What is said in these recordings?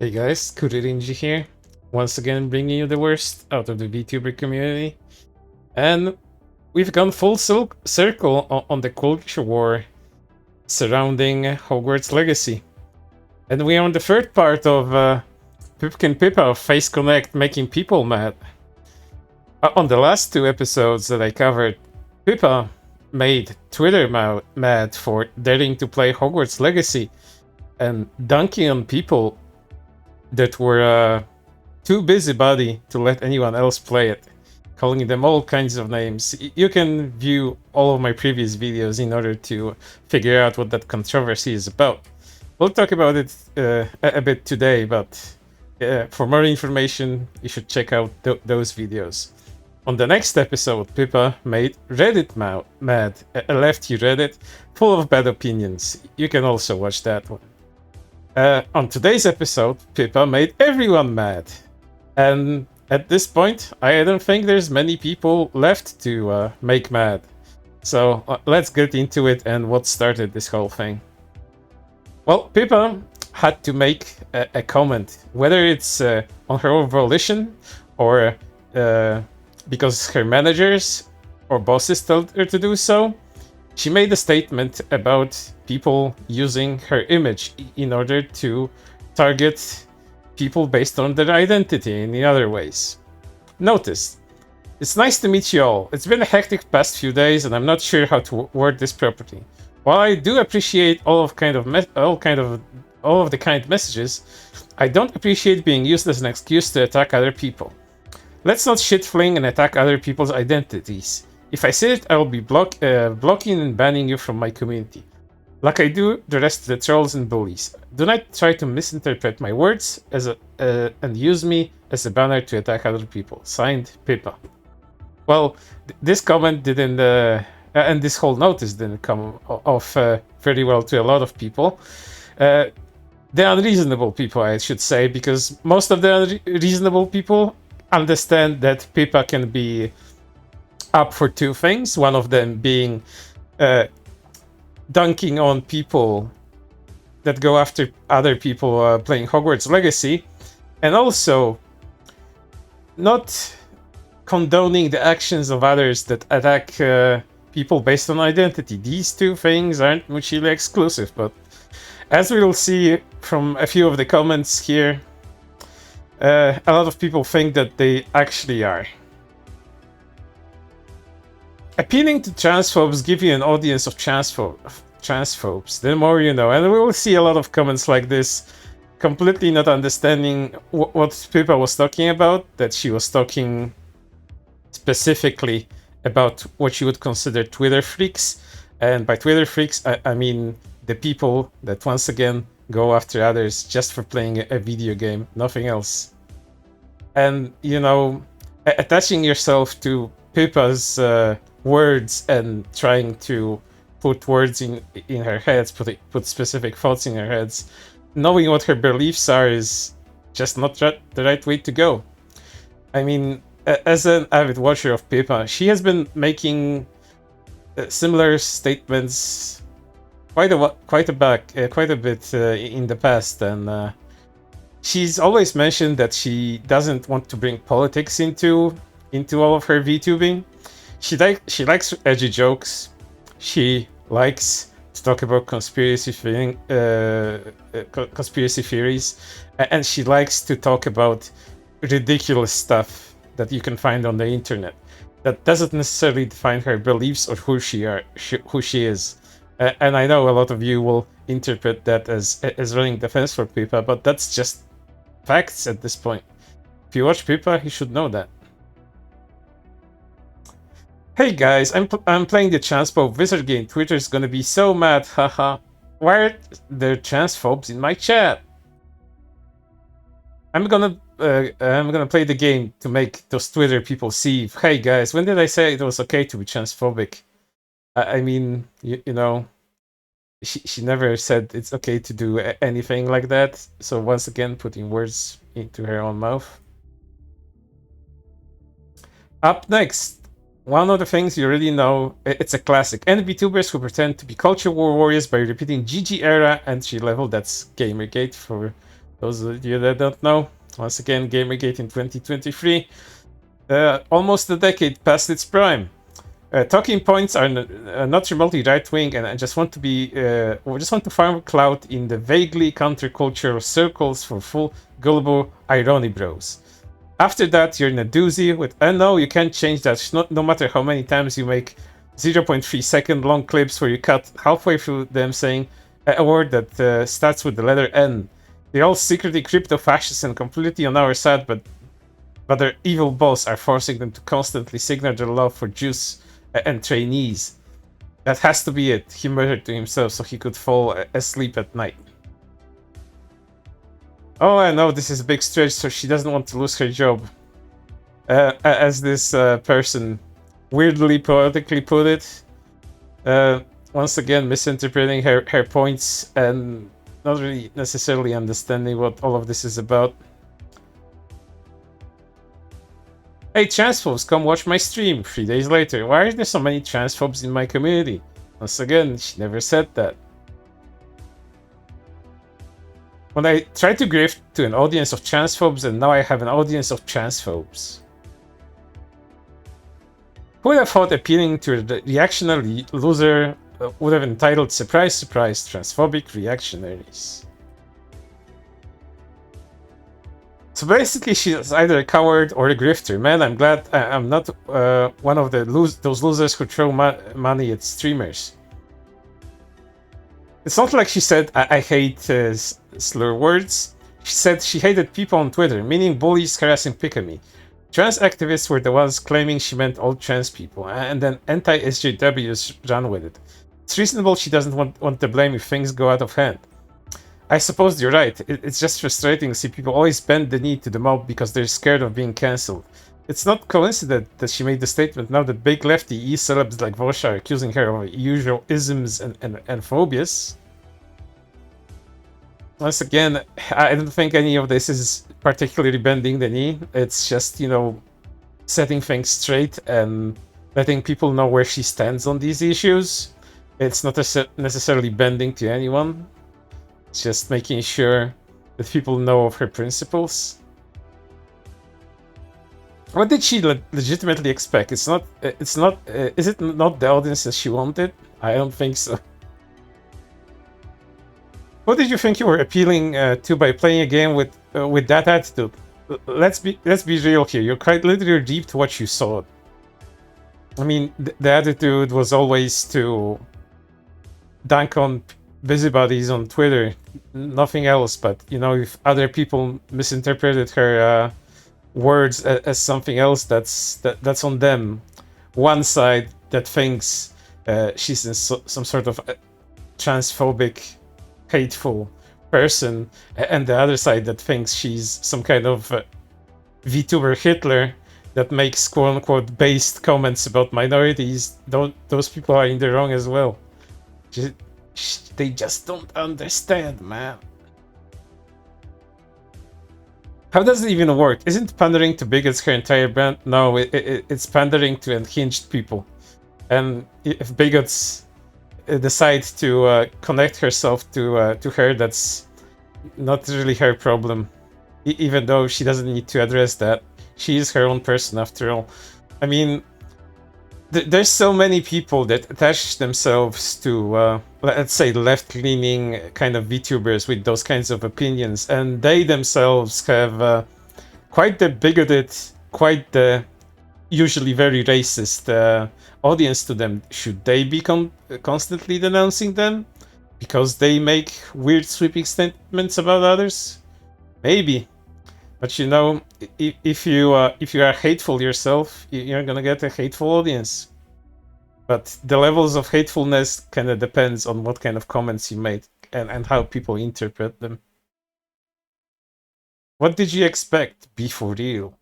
Hey guys, Kuririnji here, once again bringing you the worst out of the VTuber community. And we've gone full circle on the culture war surrounding Hogwarts Legacy. And we are on the third part of Pipkin Pippa of Face Connect making people mad. On the last two episodes that I covered, Pippa made Twitter mad for daring to play Hogwarts Legacy and dunking on people that were too busybody to let anyone else play it, calling them all kinds of names. You can view all of my previous videos in order to figure out what that controversy is about. We'll talk about it a bit today, but for more information, you should check out those videos. On the next episode, Pippa made Reddit mad, a lefty Reddit full of bad opinions. You can also watch that one. On today's episode, Pippa made everyone mad. And at this point, I don't think there's many people left to make mad. So let's get into it and what started this whole thing. Well, Pippa had to make a comment, whether it's on her own volition or because her managers or bosses told her to do so. She made a statement about people using her image in order to target people based on their identity in other ways. Notice, it's nice to meet you all. It's been a hectic past few days and I'm not sure how to word this properly. While I do appreciate all of the kind messages, I don't appreciate being used as an excuse to attack other people. Let's not shit fling and attack other people's identities. If I say it, I will be blocking and banning you from my community, like I do the rest of the trolls and bullies. Do not try to misinterpret my words and use me as a banner to attack other people. Signed, Pippa. Well, this comment didn't, and this whole notice didn't come off very well to a lot of people. The unreasonable people, I should say, because most of the unreasonable people understand that Pippa can be up for two things, one of them being dunking on people that go after other people playing Hogwarts Legacy, and also not condoning the actions of others that attack people based on identity. These two things aren't mutually exclusive, but as we will see from a few of the comments here, a lot of people think that they actually are. Appealing to transphobes give you an audience of transphobes. The more you know. And we will see a lot of comments like this, completely not understanding what Pippa was talking about, that she was talking specifically about what you would consider Twitter freaks. And by Twitter freaks, I mean the people that once again go after others just for playing a video game, nothing else. And, you know, attaching yourself to Pippa's words and trying to put words in her heads, put specific thoughts in her heads, knowing what her beliefs are is just not the right way to go. I mean, as an avid watcher of Pippa, she has been making similar statements quite a bit in the past, and she's always mentioned that she doesn't want to bring politics into all of her VTubing. She likes edgy jokes. She likes to talk about conspiracy theories, and she likes to talk about ridiculous stuff that you can find on the internet. That doesn't necessarily define her beliefs or who she is. And I know a lot of you will interpret that as running defense for Pippa, but that's just facts at this point. If you watch Pippa, you should know that. Hey guys, I'm playing the transphobe wizard game. Twitter's gonna be so mad, haha. Why are there transphobes in my chat? I'm gonna play the game to make those Twitter people see. Hey guys, when did I say it was okay to be transphobic? I mean, you know, she never said it's okay to do anything like that. So once again, putting words into her own mouth. Up next, one of the things you already know, it's a classic. NVTubers who pretend to be culture war warriors by repeating GG era entry level, that's Gamergate for Those of you that don't know, once again, Gamergate in 2023, almost a decade past its prime. Talking points are not remotely right-wing, and I just want to farm clout in the vaguely countercultural circles for full gullible irony bros. After that, you're in a doozy with, no, you can't change that, no matter how many times you make 0.3 second long clips where you cut halfway through them saying a word that starts with the letter N. They're all secretly crypto-fascists and completely on our side, but their evil boss are forcing them to constantly signal their love for Jews and trainees. That has to be it. He murdered to himself so he could fall asleep at night. Oh, I know this is a big stretch, so she doesn't want to lose her job. As this person weirdly poetically put it. Once again, misinterpreting her points and not really necessarily understanding what all of this is about. Hey, transphobes, come watch my stream 3 days later. Why are there so many transphobes in my community? Once again, she never said that. When I tried to grift to an audience of transphobes, and now I have an audience of transphobes. Who would have thought appealing to the reactionary loser would have entitled "Surprise, surprise, transphobic reactionaries"? So basically, she's either a coward or a grifter. Man, I'm glad I'm not one of those losers who throw money at streamers. It's not like she said, I hate slur words. She said she hated people on Twitter, meaning bullies harassing Pikami. Trans activists were the ones claiming she meant all trans people, and then anti-SJWs ran with it. It's reasonable she doesn't want the blame if things go out of hand. I suppose you're right. It's just frustrating to see people always bend the knee to the mob because they're scared of being cancelled. It's not coincident that she made the statement now that big lefty e-celebs like Vosha are accusing her of usual isms and phobias. Once again, I don't think any of this is particularly bending the knee. It's just, setting things straight and letting people know where she stands on these issues. It's not necessarily bending to anyone. It's just making sure that people know of her principles. What did she legitimately expect? Is it not the audience that she wanted? I don't think so. What did you think you were appealing to by playing a game with that attitude? Let's be real here. You're quite literally deep to what you saw. I mean, the attitude was always to dunk on busybodies on Twitter, nothing else. But if other people misinterpreted her words as something else, that's on them. One side that thinks she's some sort of transphobic, hateful person, and the other side that thinks she's some kind of VTuber Hitler that makes quote-unquote based comments about minorities. Those people are in the wrong as well. They just don't understand, man. How does it even work? Isn't pandering to bigots her entire brand? No, it's pandering to unhinged people. And if bigots decide to connect herself to her, that's not really her problem. Even though she doesn't need to address that. She is her own person after all. I mean, there's so many people that attach themselves to, let's say, left-leaning kind of VTubers with those kinds of opinions, and they themselves have quite the bigoted, quite the usually very racist audience to them. Should they be constantly denouncing them because they make weird sweeping statements about others? Maybe. But if you are hateful yourself, you're gonna get a hateful audience. But the levels of hatefulness kind of depends on what kind of comments you made and how people interpret them. What did you expect? Be for real.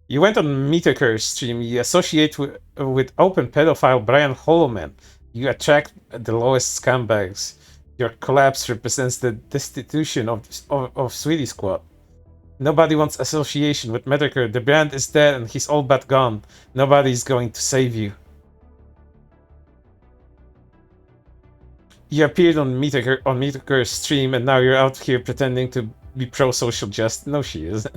You went on Metaker's stream. You associate with open pedophile Brian Holloman. You attract the lowest scumbags. Your collapse represents the destitution of Sweetie Squad. Nobody wants association with Metaker. The brand is dead and he's all but gone. Nobody's going to save you. You appeared on Meteor's stream, and now you're out here pretending to be pro-social justice. No, she isn't.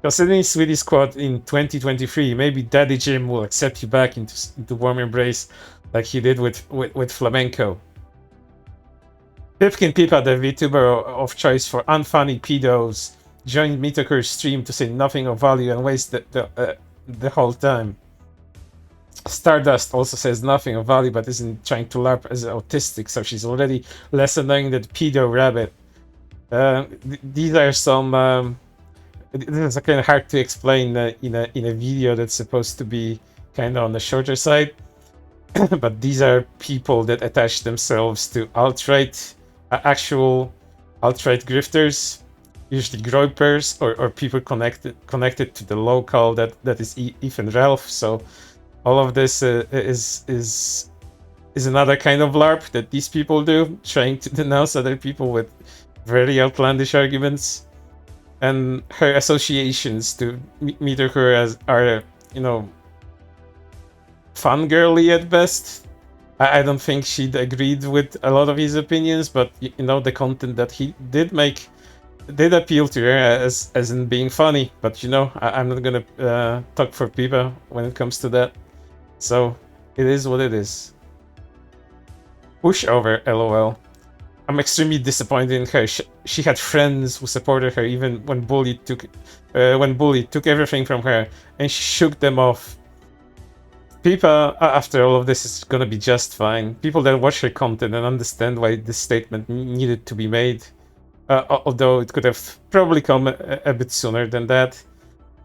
Considering Swedish Squad in 2023, maybe Daddy Jim will accept you back into warm embrace like he did with Flamenco. Pipkin Pipa, the VTuber of choice for unfunny pedos, joined Meteor's stream to say nothing of value and waste the whole time. Stardust also says nothing of value but isn't trying to LARP as autistic, so she's already less annoying than Pedo Rabbit. These are some... this is kind of hard to explain in a video that's supposed to be kind of on the shorter side. But these are people that attach themselves to actual alt-right grifters, usually groypers or people connected to the local that is Ethan Ralph. So all of this is another kind of LARP that these people do, trying to denounce other people with very outlandish arguments. And her associations to Meteor are, you know, fangirly at best. I don't think she'd agreed with a lot of his opinions, but you know, the content that he did make did appeal to her as in being funny. But you know, I'm not gonna talk for Pipa when it comes to that. So it is what it is. Pushover, lol. I'm extremely disappointed in her. She had friends who supported her even when Bully took everything from her, and she shook them off. Pipa, after all of this, is gonna be just fine. People that watch her content and understand why this statement needed to be made, although it could have probably come a bit sooner than that,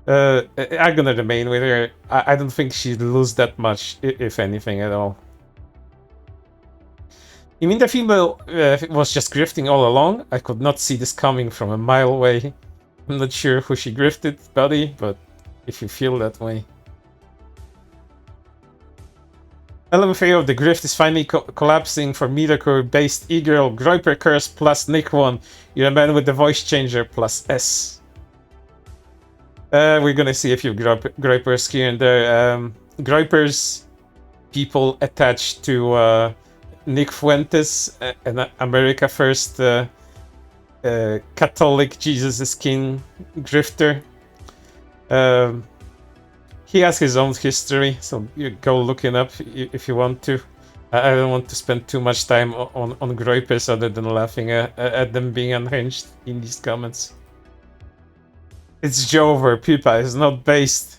are gonna remain with her. I don't think she'd lose that much, if anything at all. You mean the female was just grifting all along? I could not see this coming from a mile away. I'm not sure who she grifted, buddy, but if you feel that way. LMFAO of the grift is finally collapsing for Meteor-based E-Girl, Groiper Curse plus Nick1. You're a man with the voice changer plus S. We're gonna see a few Groipers here and there. Groipers, people attached to Nick Fuentes, an America First Catholic Jesus is King grifter. He has his own history, so you go look it up if you want to. I don't want to spend too much time on Groipers other than laughing at them being unhinged in these comments. It's Jover, Pipa is not based.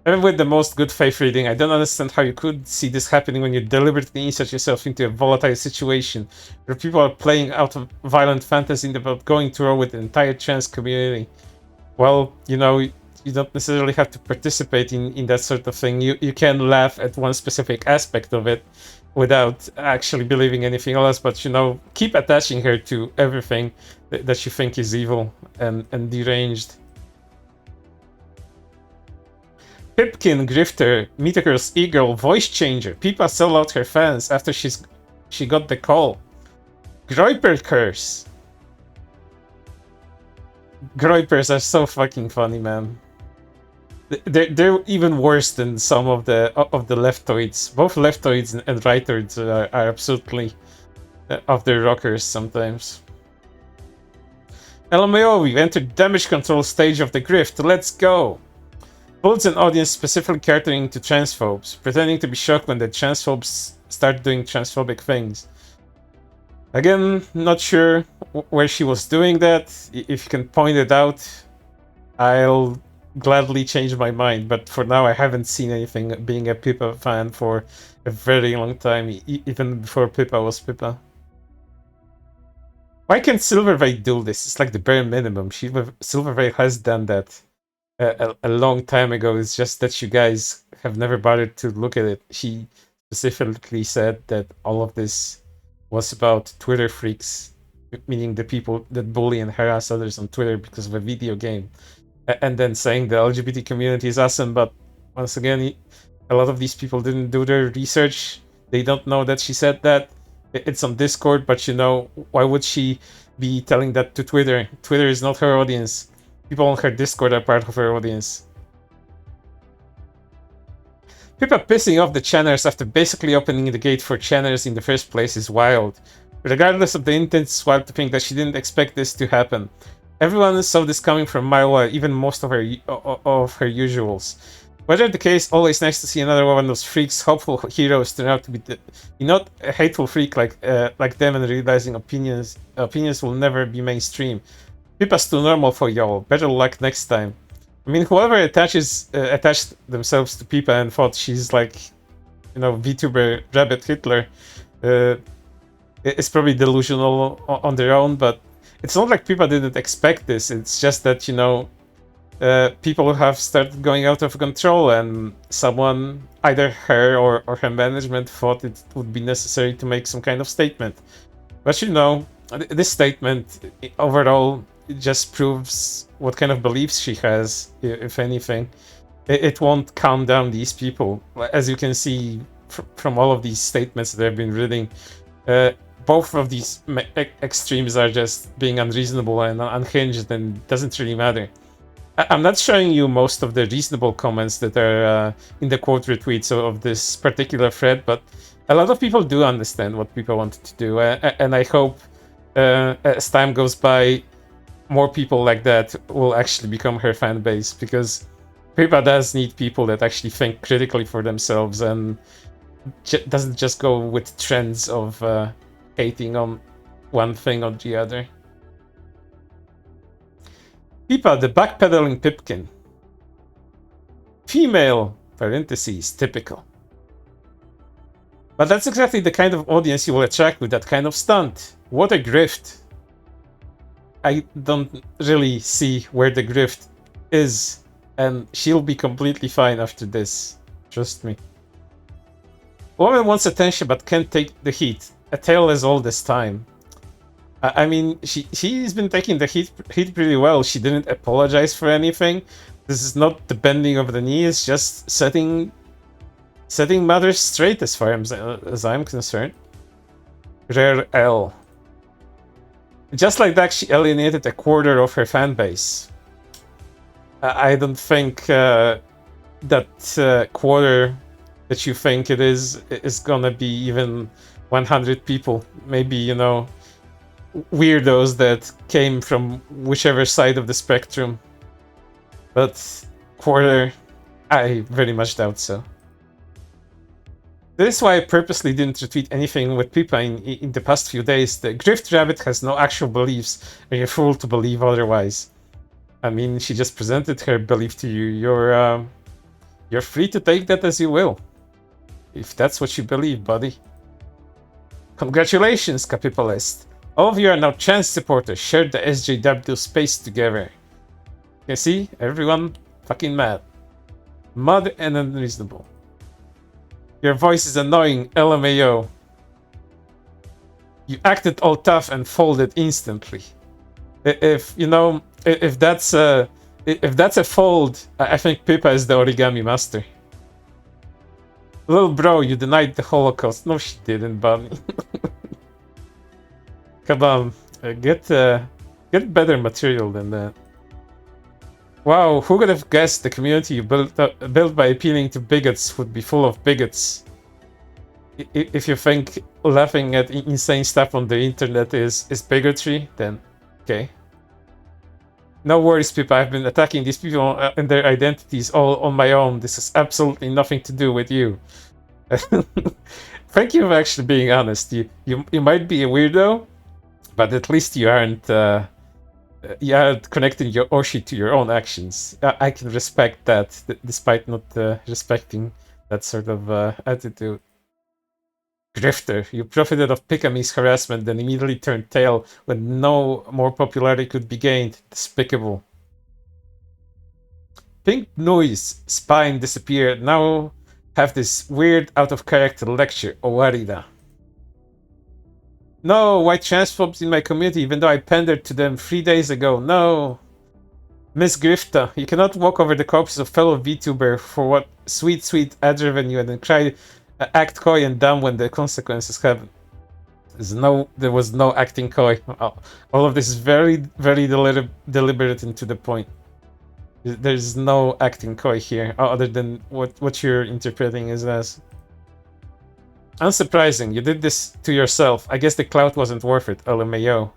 Even with the most good faith reading, I don't understand how you could see this happening when you deliberately insert yourself into a volatile situation where people are playing out of violent fantasy about going to war with the entire trans community. Well, you know, you don't necessarily have to participate in that sort of thing. You can laugh at one specific aspect of it without actually believing anything else, but you know, keep attaching her to everything that you think is evil and deranged. Pipkin grifter, Meteor's E-Girl voice changer. Pipa sold out her fans after she got the call. Groiper curse. Groipers are so fucking funny, man. They're even worse than some of the leftoids. Both leftoids and rightoids are absolutely off their rockers sometimes. LMAO, we've entered damage control stage of the grift. Let's go. Builds an audience specifically catering to transphobes, pretending to be shocked when the transphobes start doing transphobic things. Again, not sure where she was doing that. If you can point it out, I'll gladly change my mind. But for now, I haven't seen anything being a Pipa fan for a very long time, even before Pipa was Pipa. Why can't Silverveil do this? It's like the bare minimum. Silverveil has done that a long time ago. It's just that you guys have never bothered to look at it. She specifically said that all of this was about Twitter freaks, meaning the people that bully and harass others on Twitter because of a video game, and then saying the LGBT community is awesome. But once again, a lot of these people didn't do their research. They don't know that she said that. It's on Discord, but you know, why would she be telling that to Twitter? Twitter is not her audience. People on her Discord are part of her audience. Pippa pissing off the Channers after basically opening the gate for Channers in the first place is wild. Regardless of the intent, it's wild to think that she didn't expect this to happen. Everyone saw this coming from a mile away, even most of her usuals. Whatever the case, always nice to see another one of those freaks, hopeful heroes turn out to be not a hateful freak like them, and realizing opinions will never be mainstream. Pippa's too normal for y'all. Better luck next time. I mean, whoever attached themselves to Pippa and thought she's like, VTuber Rabbit Hitler, is probably delusional on their own. But it's not like Pippa didn't expect this. It's just that people have started going out of control, and someone, either her or her management, thought it would be necessary to make some kind of statement. But this statement overall just proves what kind of beliefs she has, if anything. It won't calm down these people. As you can see from all of these statements that I've been reading, both of these extremes are just being unreasonable and unhinged, and it doesn't really matter. I'm not showing you most of the reasonable comments that are in the quote retweets of this particular thread, but a lot of people do understand what people wanted to do, and I hope as time goes by, more people like that will actually become her fan base, because Pippa does need people that actually think critically for themselves and doesn't just go with trends of hating on one thing or the other. Pippa, the backpedaling Pipkin. Female, parentheses, typical. But that's exactly the kind of audience you will attract with that kind of stunt. What a grift. I don't really see where the grift is, and she'll be completely fine after this. Trust me. Woman wants attention but can't take the heat. A tale as old as time. I mean, she's been taking the heat pretty well. She didn't apologize for anything. This is not the bending of the knee. It's just setting matters straight as far as I'm concerned. Rare L. Just like that, she alienated a quarter of her fan base. I don't think that quarter that you think it is gonna be even 100 people. Maybe, weirdos that came from whichever side of the spectrum. But quarter, I very much doubt so. This is why I purposely didn't retweet anything with Pippa in the past few days. The Grift Rabbit has no actual beliefs, and you're a fool to believe otherwise. I mean, she just presented her belief to you. You're free to take that as you will, if that's what you believe, buddy. Congratulations, Capipalist. All of you are now Chance supporters. Share the SJW space together. You see? Everyone fucking mad. Mad and unreasonable. Your voice is annoying, LMAO. You acted all tough and folded instantly. If that's a fold, I think Pippa is the origami master. Little bro, you denied the Holocaust. No, she didn't, Bunny. Come on, get better material than that. Wow, who could have guessed the community you built by appealing to bigots would be full of bigots? If you think laughing at insane stuff on the internet is bigotry, then okay. No worries, Pippa. I've been attacking these people and their identities all on my own. This has absolutely nothing to do with you. Thank you for actually being honest. You might be a weirdo, but at least you aren't connecting your Oshi to your own actions. I can respect that, despite not respecting that sort of attitude. Grifter, you profited of Pikami's harassment, then immediately turned tail when no more popularity could be gained. Despicable. Pink Noise, spine disappeared. Now have this weird out-of-character lecture. Owarida. No, white transphobes in my community, even though I pandered to them 3 days ago. No. Miss Grifta, you cannot walk over the corpses of fellow VTuber for what sweet ad revenue and then try act coy and dumb when the consequences happen. There was no acting coy. All of this is very, very deliberate and to the point. There's no acting coy here, other than what you're interpreting is as. Unsurprising, you did this to yourself. I guess the clout wasn't worth it, LMAO.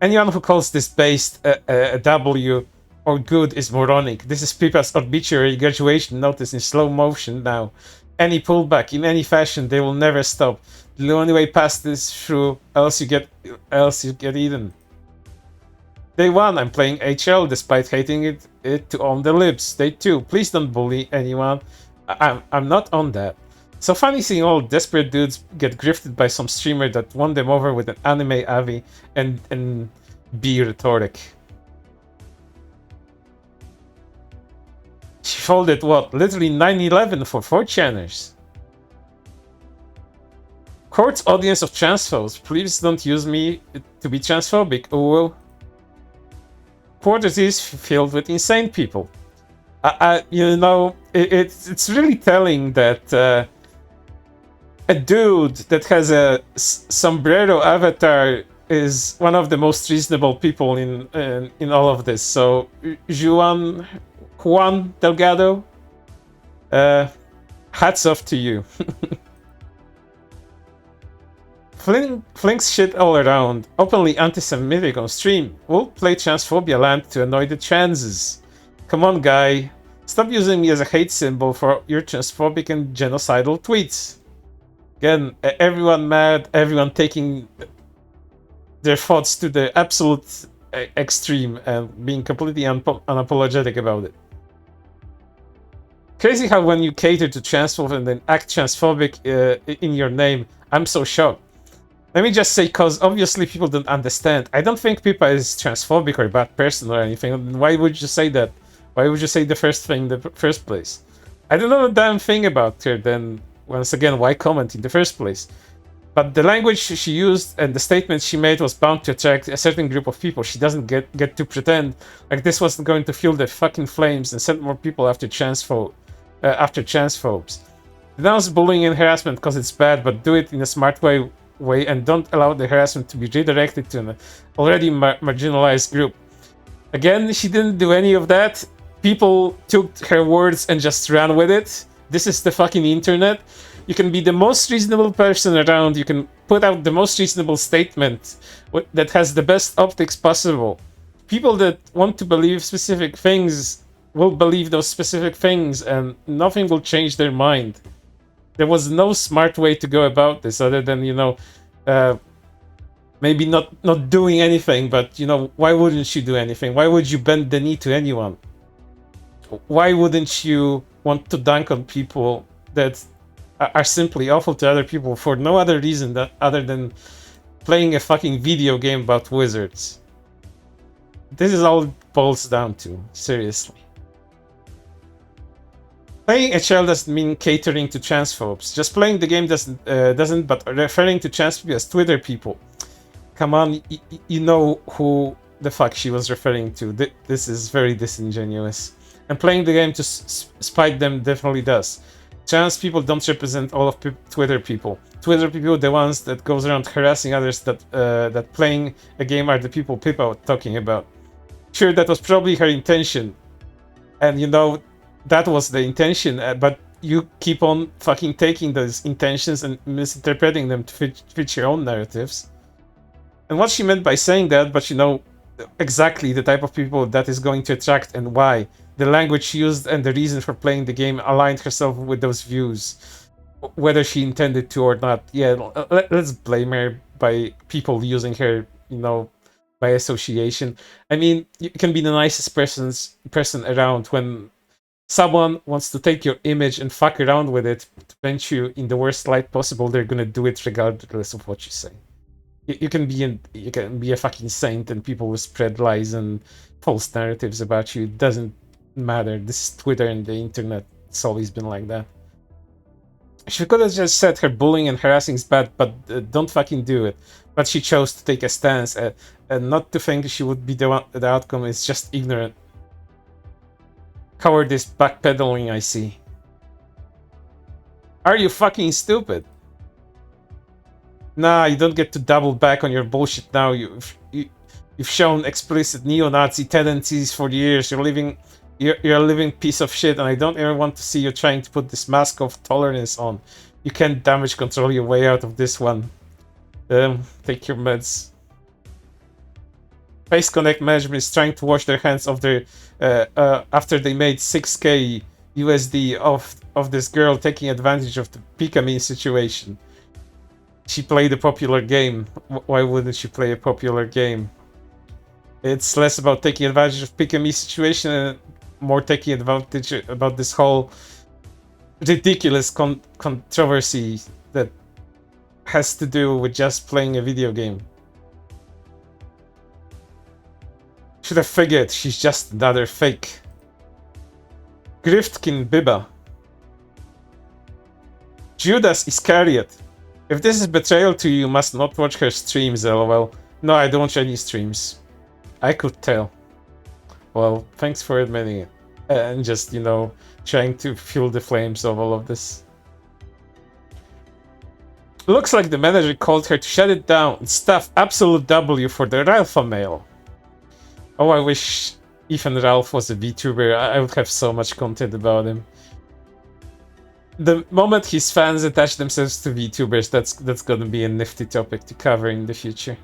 Anyone who calls this based a W or good is moronic. This is Pipa's obituary graduation notice in slow motion now. Any pullback in any fashion, they will never stop. The only way past is through, else you get eaten. Day 1, I'm playing HL despite hating it to on the lips. Day 2, please don't bully anyone. I'm not on that. So funny seeing all desperate dudes get grifted by some streamer that won them over with an anime avi and be rhetoric. She folded what? Literally 9/11 for 4chaners. Court's audience of transphobes. Please don't use me to be transphobic. Oh, Court is filled with insane people. You know, it's really telling that a dude that has a sombrero avatar is one of the most reasonable people in all of this. So Juan Delgado, hats off to you. Flings shit all around, openly anti-Semitic on stream. We'll play transphobia land to annoy the transes. Come on, guy. Stop using me as a hate symbol for your transphobic and genocidal tweets. Again, everyone mad, everyone taking their thoughts to the absolute extreme and being completely unapologetic about it. Crazy how when you cater to transphobe and then act transphobic in your name, I'm so shocked. Let me just say, cause obviously people don't understand. I don't think Pipa is transphobic or a bad person or anything. Why would you say that? Why would you say the first thing in the first place? I don't know a damn thing about her, then once again, why comment in the first place? But the language she used and the statement she made was bound to attract a certain group of people. She doesn't get to pretend like this wasn't going to fuel the fucking flames and send more people after transphobes. Denounce bullying and harassment because it's bad, but do it in a smart way and don't allow the harassment to be redirected to an already marginalized group. Again, she didn't do any of that. People took her words and just ran with it. This is the fucking internet. You can be the most reasonable person around. You can put out the most reasonable statement that has the best optics possible. People that want to believe specific things will believe those specific things and nothing will change their mind. There was no smart way to go about this other than, you know, maybe not doing anything, but, you know, why wouldn't you do anything? Why would you bend the knee to anyone? Why wouldn't you want to dunk on people that are simply awful to other people for no other reason that other than playing a fucking video game about wizards? This is all it boils down to, seriously. Playing HL doesn't mean catering to transphobes. Just playing the game doesn't, but referring to trans people as Twitter people. Come on, you know who the fuck she was referring to. This is very disingenuous. And playing the game to spite them definitely does. Trans people don't represent all of Twitter people. Twitter people, the ones that goes around harassing others that playing a game are the people Pipa talking about. Sure, that was probably her intention. And you know, that was the intention, but you keep on fucking taking those intentions and misinterpreting them to fit your own narratives. And what she meant by saying that, but you know exactly the type of people that is going to attract and why. The language she used and the reason for playing the game aligned herself with those views, whether she intended to or not. Yeah, let's blame her by people using her, you know, by association. I mean, you can be the nicest person around when someone wants to take your image and fuck around with it to paint you in the worst light possible. They're gonna do it regardless of what you say. You can be a fucking saint and people will spread lies and false narratives about you. It doesn't matter. This is Twitter and the internet. It's always been like that. She could have just said her bullying and harassing is bad, but don't fucking do it. But she chose to take a stance and not to think she would be the outcome is just ignorant. Cowardice backpedaling, I see. Are you fucking stupid? Nah, you don't get to double back on your bullshit now. You've shown explicit neo-Nazi tendencies for years. You're a living piece of shit, and I don't ever want to see you trying to put this mask of tolerance on. You can't damage control your way out of this one. Take your meds. Face Connect management is trying to wash their hands of their after they made 6k USD of this girl taking advantage of the Pikami situation. She played a popular game. Why wouldn't she play a popular game? It's less about taking advantage of Pikami situation and more taking advantage about this whole ridiculous controversy that has to do with just playing a video game. Should have figured she's just another fake. Griftkin Biba. Judas Iscariot. If this is betrayal to you, you must not watch her streams, lol. No, I don't watch any streams. I could tell. Well, thanks for admitting it. And just, you know, trying to fuel the flames of all of this. Looks like the manager called her to shut it down. Stuff absolute W for the Alpha male. Oh, I wish Ethan Ralph was a VTuber. I would have so much content about him. The moment his fans attach themselves to VTubers, that's gonna be a nifty topic to cover in the future.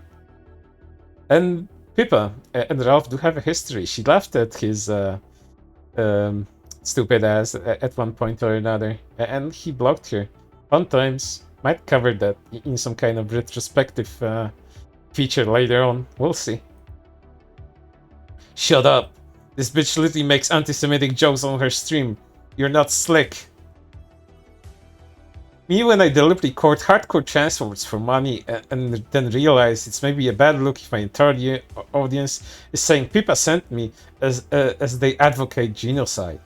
And Pippa and Ralph do have a history. She laughed at his stupid ass at one point or another, and he blocked her. Fun times. Might cover that in some kind of retrospective feature later on. We'll see. Shut up. This bitch literally makes anti-Semitic jokes on her stream. You're not slick. Me when I deliberately court hardcore transformers for money and then realize it's maybe a bad look if my entire audience is saying Pippa sent me as they advocate genocide.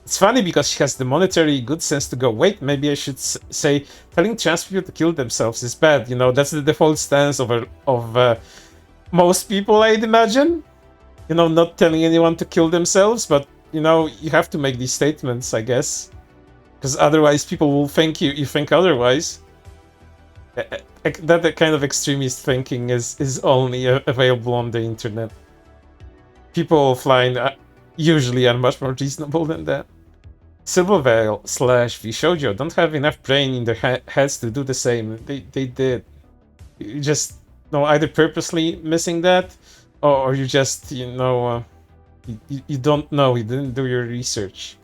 It's funny because she has the monetary good sense to go, wait, maybe I should say telling trans people to kill themselves is bad. You know, that's the default stance of most people, I'd imagine. You know, not telling anyone to kill themselves, but, you know, you have to make these statements, I guess. Because otherwise people will think you think otherwise. That kind of extremist thinking is only available on the internet. People offline usually are much more reasonable than that. Silvervale / Vshoujo don't have enough brain in their heads to do the same. They did. You just either purposely missing that, or you just you don't know. You didn't do your research.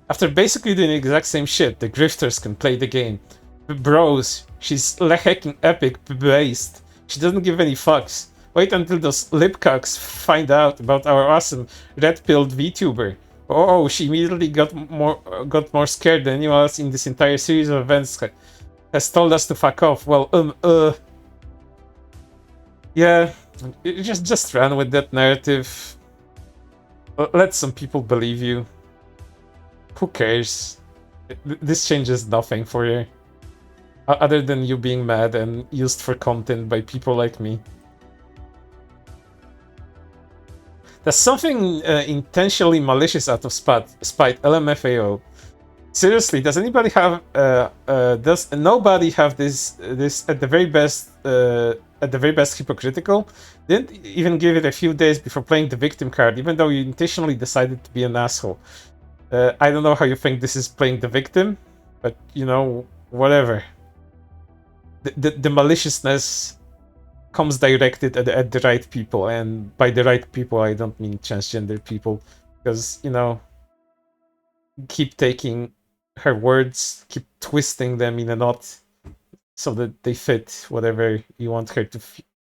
After basically doing the exact same shit, the grifters can play the game. Bros, she's hacking epic based. She doesn't give any fucks. Wait until those lipcocks find out about our awesome red-pilled VTuber. Oh, she immediately got more scared than anyone else in this entire series of events has told us to fuck off. Well, yeah, just run with that narrative. Let some people believe you. Who cares? This changes nothing for you. Other than you being mad and used for content by people like me. There's something intentionally malicious out of spite. LMFAO. Seriously, does anybody have? Does nobody have this at the very best? At the very best, hypocritical. Didn't even give it a few days before playing the victim card, even though you intentionally decided to be an asshole. I don't know how you think this is playing the victim, but you know, whatever. The maliciousness comes directed at the right people, and by the right people I don't mean transgender people, because, you know, keep taking her words, keep twisting them in a knot so that they fit whatever you want her to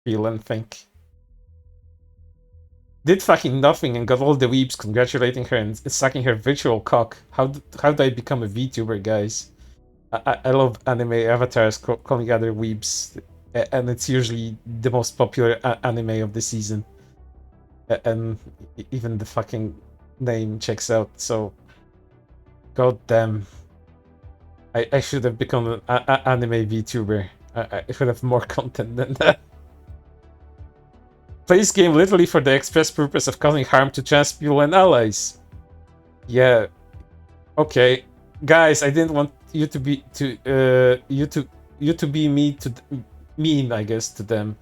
feel and think. Did fucking nothing and got all the weeps congratulating her and sucking her virtual cock. How did I become a VTuber, guys? I love anime avatars calling other weebs, and it's usually the most popular anime of the season. And even the fucking name checks out, so... God damn. I should have become an anime VTuber. I should have more content than that. Plays game literally for the express purpose of causing harm to trans people and allies. Yeah. Okay. Guys, I didn't want you to be mean, I guess, to them.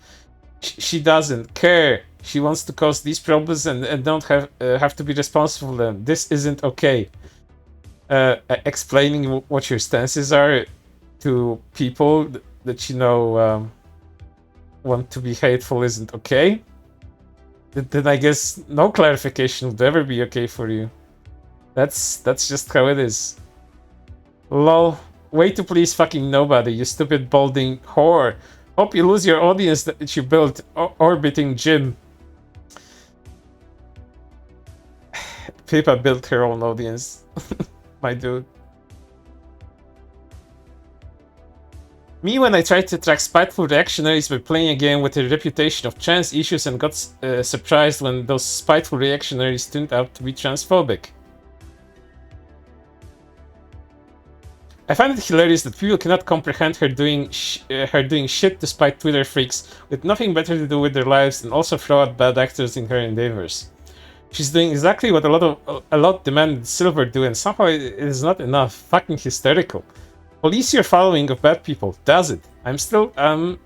She doesn't care. She wants to cause these problems and don't have to be responsible. Then this isn't okay. Explaining what your stances are to people that you know want to be hateful isn't okay. Then I guess no clarification would ever be okay for you. That's just how it is. Lol. Way to please fucking nobody, you stupid balding whore. Hope you lose your audience that you built orbiting Jim. Pippa built her own audience. My dude. Me when I tried to track spiteful reactionaries by playing a game with a reputation of trans issues and got surprised when those spiteful reactionaries turned out to be transphobic. I find it hilarious that people cannot comprehend her doing shit despite Twitter freaks with nothing better to do with their lives than also throw out bad actors in her endeavors. She's doing exactly what a lot demanded Silver do, and somehow it is not enough. Fucking hysterical. Police your following of bad people. Does it? I'm still going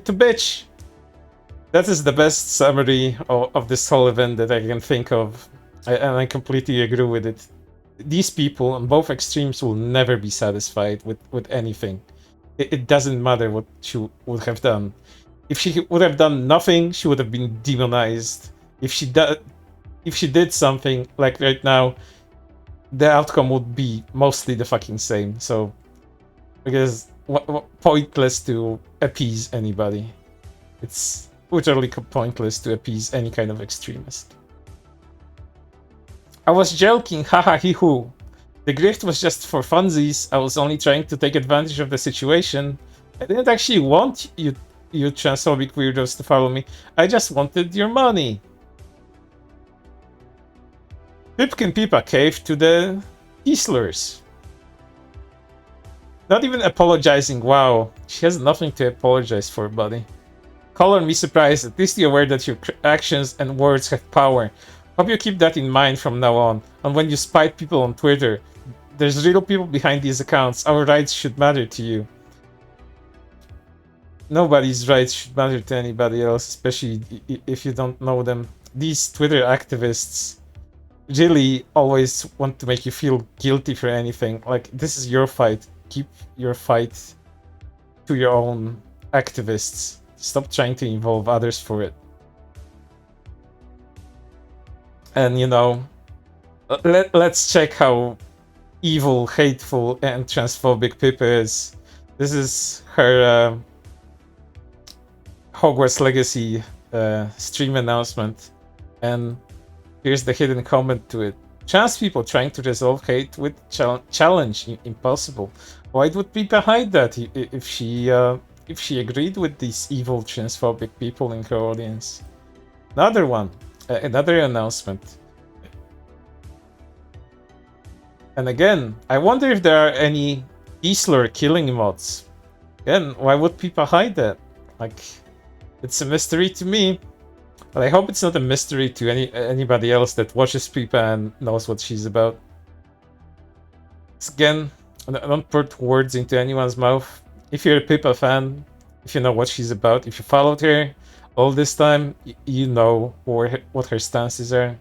to bitch. That is the best summary of this whole event that I can think of, and I completely agree with it. These people on both extremes will never be satisfied with anything. It doesn't matter what she would have done. If she would have done nothing, she would have been demonized. If she did something, like right now, the outcome would be mostly the fucking same. So, because pointless to appease anybody. It's utterly pointless to appease any kind of extremist. I was joking, haha hee hoo. The grift was just for funsies. I was only trying to take advantage of the situation. I didn't actually want you transphobic weirdos to follow me. I just wanted your money. Pipkin Pippa caved to the Easlers. Not even apologizing, wow. She has nothing to apologize for, buddy. Color me surprised, at least you're aware that your actions and words have power. Hope you keep that in mind from now on. And when you spite people on Twitter, there's real people behind these accounts. Our rights should matter to you. Nobody's rights should matter to anybody else, especially if you don't know them. These Twitter activists really always want to make you feel guilty for anything. Like, this is your fight. Keep your fight to your own activists. Stop trying to involve others for it. And, you know, let's check how evil, hateful, and transphobic Pippa is. This is her Hogwarts Legacy stream announcement. And here's the hidden comment to it. Trans people trying to resolve hate with challenge. Impossible. Why would Pippa hide that if she agreed with these evil transphobic people in her audience? Another one. Another announcement. And again, I wonder if there are any Easler killing mods. Again, why would Pippa hide that? Like, it's a mystery to me. But I hope it's not a mystery to anybody else that watches Pippa and knows what she's about. Again, I don't put words into anyone's mouth. If you're a Pippa fan, if you know what she's about, if you followed her all this time, you know what her stances are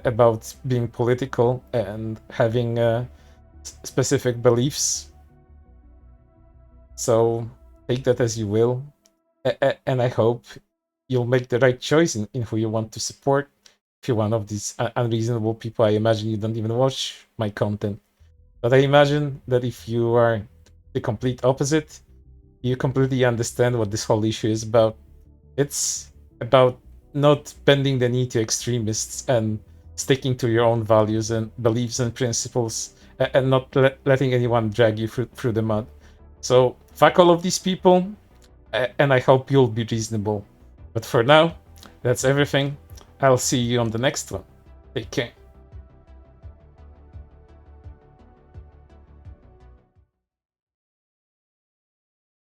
about being political and having specific beliefs. So take that as you will. And I hope you'll make the right choice in who you want to support. If you're one of these unreasonable people, I imagine you don't even watch my content. But I imagine that if you are the complete opposite, you completely understand what this whole issue is about. It's about not bending the knee to extremists and sticking to your own values and beliefs and principles, and not letting anyone drag you through the mud. So fuck all of these people, and I hope you'll be reasonable. But for now, that's everything. I'll see you on the next one. Take care.